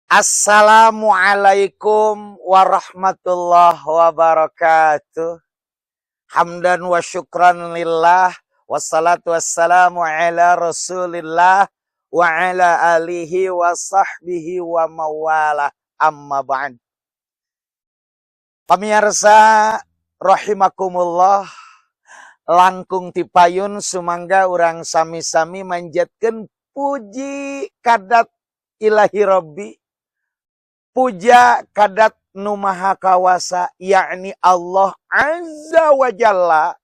Assalamualaikum warahmatullahi wabarakatuh. Hamdan wa syukran lillah. Wassalatu wassalamu ala rasulillah. Wa ala alihi wa sahbihi wa mawala. Amma ba'd. Pamirsa rahimakumullah. Langkung tipayun sumangga urang sami-sami manjatkeun puji kadat ilahi rabbi. Puja kadat nu maha kawasa, yakni Allah Azza wa Jalla,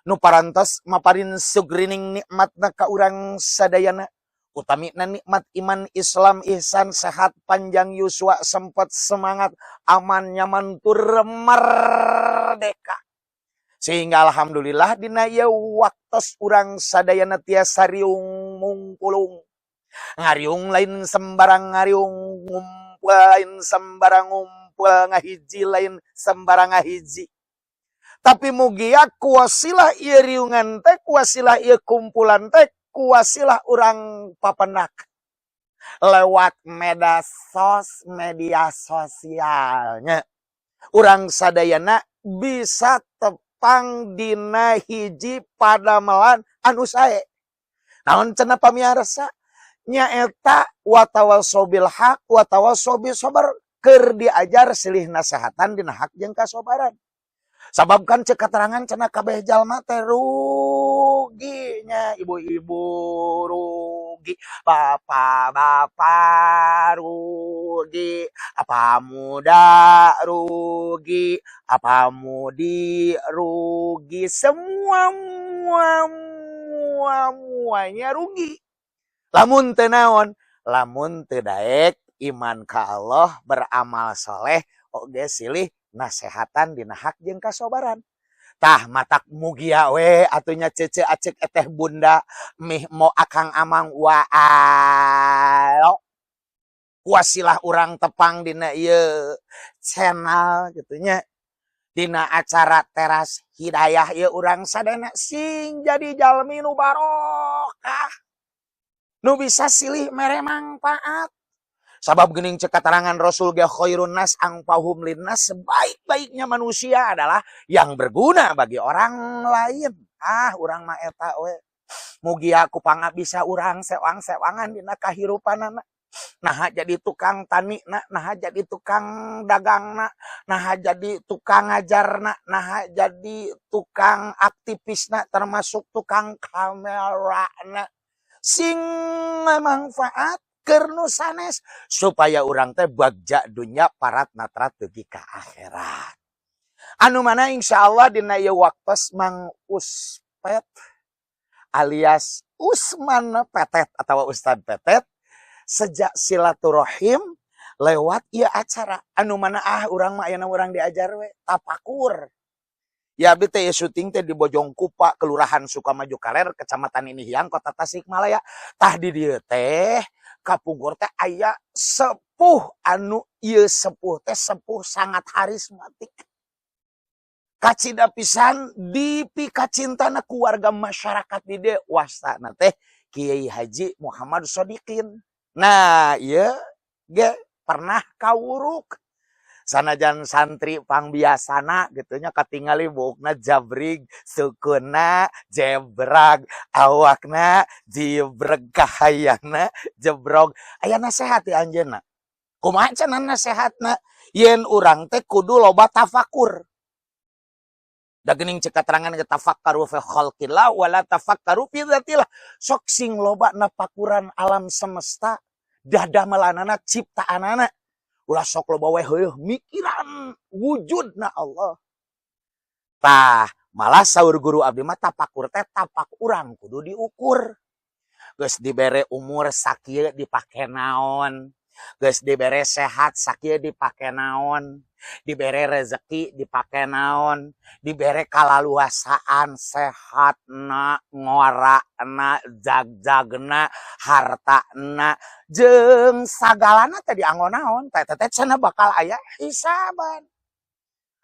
nu parantos maparin sugrining nikmatna ka urang sadayana, utamina nikmat iman Islam ihsan sehat panjang yuswa sempat semangat aman nyaman tur merdeka. Sehingga alhamdulillah dina ieu waktos urang sadayana tiasa riung mungkulung. Ngariung lain sembarang ngariung, lain sembarang ngumpul, ngahiji lain sembarang ngahiji. Tapi mugia kuasilah ieu riungan teh, kuasilah ieu kumpulan teh, kuasilah urang papenak lewat media sosialnya. Urang sadayana bisa tepang dina hiji padamelan anu sae. Naon cenah pamirsa? Nyaeta watawasau bil haq watawasau bis sabar, keur diajar silih nasehatan dina hak jeung kasabaran. Sabab kan cek keterangan cenah kabeh jalma teh ruginya, ibu-ibu rugi, bapak-bapak rugi, apa muda rugi, apa mudi rugi, semuanya rugi. Lamun teu naon, lamun teu daek iman ka Allah, beramal soleh, oge silih nasehatan dina hak jeung kasabaran. Tah matak mugia we atunya cece acek eteh bunda mih mo akang amang waalo. Kuasilah urang tepang dina ieu channel gitunya. Dina acara teras hidayah ieu urang sadana sing jadi jalmi nu barokah. Nu bisa silih mere manfaat. Sabab geuning cek keterangan Rasul ge khairun nas anfa'uhum linnas, sebaik-baiknya manusia adalah yang berguna bagi orang lain. Urang mah eta we. Mugia ku pangabisa urang sewang-sewangan dina kahirupanana. Nah jadi tukang tanina, nah jadi tukang dagangna, nah jadi tukang ngajarna, nah jadi tukang aktivisna, termasuk tukang kamerana. Sing manfaat keur nu sanes supaya urang teh bagja dunya parat natrat teugi ka akhirat. Anu mana insyaallah dina ieu waktos Mang Uspet alias Usman Petet atau Ustad Petet sejak silaturahim lewat ieu acara. Anu mana urang mah ayeuna urang diajar we tapakur. Ya abdi teh syuting teh di Bojongkupa, Kelurahan Sukamaju Kaler, Kecamatan Inihiang, Kota Tasikmalaya. Tah di dieu teh kapungkur teh aya sepuh anu ieu sepuh teh sepuh sangat harismatik. Kacida pisan dipikacintana ku warga masyarakat di dieu wastana teh Kiai Haji Muhammad Shodikin. Nah, ieu ge pernah kawuruk. Sanajan santri pangbiasana gitunya katingali buukna jabrig, sukuna jebrag, awakna jibreg, kahayana jebrog. Aya nasehat ya anjeunna. Kumaha cenah nasehatna? Yen urang teh kudu loba tafakur. Da geuning cek katerangan ge tafakkaru fi khalqillah wala tafakkaru fi dzatillah. Sok sing loba napakuran alam semesta, dadamelanana ciptaanana. Ulah sok loba we heuh mikiran wujudna Allah. Tah, malah saur guru abdi mah tapakur teh tapak urang kudu diukur. Geus dibere umur sakieu dipake naon? Geus dibere sehat sakieu dipake naon? Dibere rezeki dipake naon? Dibere kalaluasaan sehatna, ngorana, jag-jagna, hartana, jeung sagalana teh dianggo naon? Teh cenah bakal aya hisaban.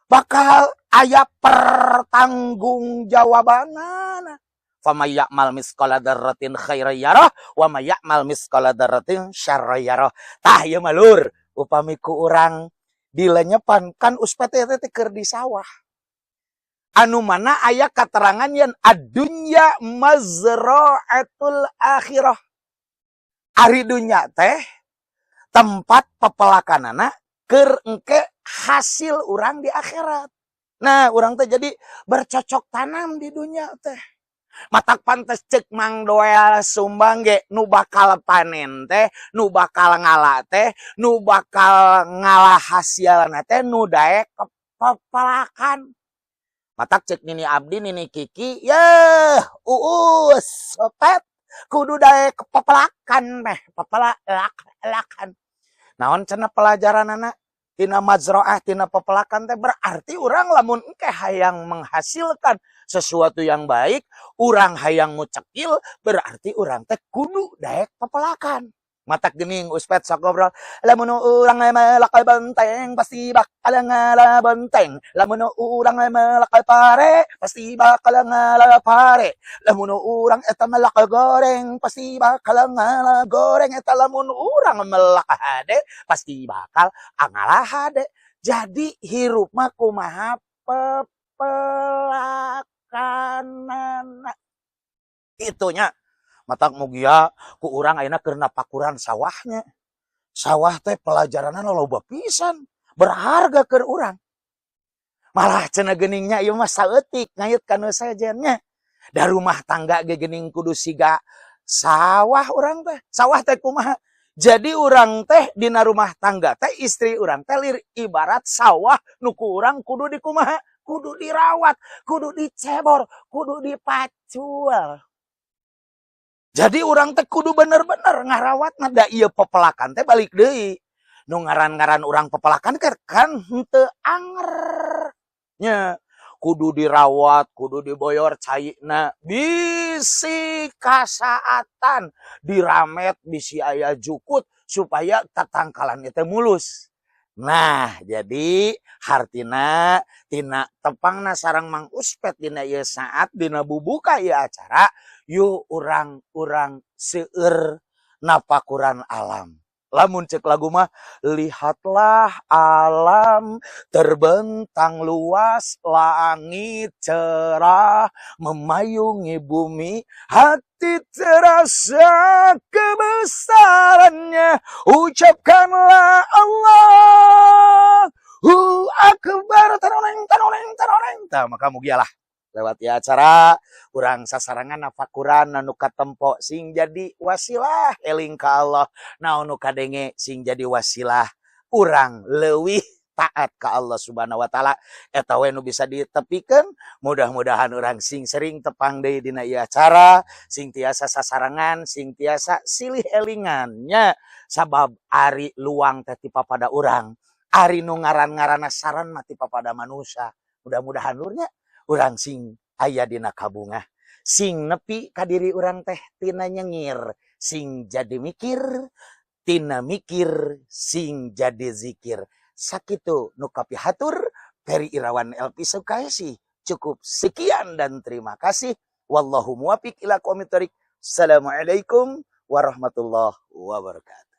Bakal aya pertanggungjawabanana. Famay ya'mal misqala dzarratin khairan yarah wa may ya'mal misqala dzarratin syarran yarah. Tah ieu mah lur, upami ku urang dilenyepan kan uspet teh keur di sawah. Anu mana aya katerangan yang adunya mazra'atul akhirah. Ari dunya teh tempat pepelakanana keur engke hasil urang di akhirat. Nah, urang teh jadi bercocok tanam di dunia teh. Matak pantes cek Mang Doel Sumbang ge nu bakal panen teh, nu bakal ngalah teh, nu bakal ngalah hasilna teh nu daek pepelakan. Matak cek Nini Abdi, Nini Kiki, ya uus, sopet, kudu daek pepelakan meh, pepelakan. Naon cenah pelajaran anak? Tina mazroah, tina pepelakan teh berarti orang lamun engke hayang menghasilkan sesuatu yang baik, orang hayang mucekil, berarti orang teh kudu daek pepelakan. Matak gening uspet sok ngobrol, lamun urang melakal benteng pasti bakal ngalah benteng, lamun urang melakal pare pasti bakal ngalah pare, lamun urang eta melakal goreng pasti bakal ngalah goreng, eta lamun urang melakal hade pasti bakal ngalah hade. Jadi hirup mah kumaha pepelakanan itunya. Matak mugia ku urang ayeuna keur napakuran sawahnya. Sawah teh pelajaranna loba pisan, berharga keur urang. Malah cenah geuningnya ieu mah saeutik ngayut kana sajennya. Da rumah tangga ge geuning kudu siga sawah urang teh. Sawah teh kumaha? Jadi urang teh dina rumah tangga teh istri urang teh ibarat sawah nu ku urang kudu dikumaha? Kudu dirawat, kudu dicebor, kudu dipacul. Jadi orang teh kudu bener-bener ngarawatna da ieu pepelakan teh balik deui. Nu ngaran-ngaran urang pepelakan kan henteu anger. Nya kudu dirawat, kudu diboyor caina, bisi kasaatan, diramet bisi aya jukut supaya tatangkalan teh mulus. Nah, jadi hartina tina tepangna sareng Mang Uspet dina ieu saat dina bubuka ieu acara, yuk urang-urang seueur napakuran alam. Lamun cek lagu mah, lihatlah alam terbentang luas, langit cerah memayungi bumi, hati terasa kebesarannya, ucapkanlah Allahu Akbar, taroneng taroneng taroneng. Tah maka mugialah lewat ya acara urang sasarangan nafakuran anu katempo sing jadi wasilah eling ka Allah, naon nu kadenge sing jadi wasilah urang leuwih taat ka Allah Subhanahu wa taala. Eta we nu bisa ditepikeun, mudah-mudahan urang sing sering tepang deui dina ieu acara, sing tiasa sasarangan, sing tiasa silih elingannya sabab ari luang teh ti papada urang, ari nu ngaran-ngaranna saran mah ti papada manusia. Mudah-mudahan lurnya urang sing aya dina kabungah, sing nepi ka diri urang teh tina nyengir, sing jadi mikir, tina mikir sing jadi zikir. Sakitu nu kapihatur Peri Irawan LP Sukaisi. Cukup sekian dan terima kasih. Wallahu muwaffiq ila aqwamit thoriq. Assalamualaikum warahmatullahi wabarakatuh.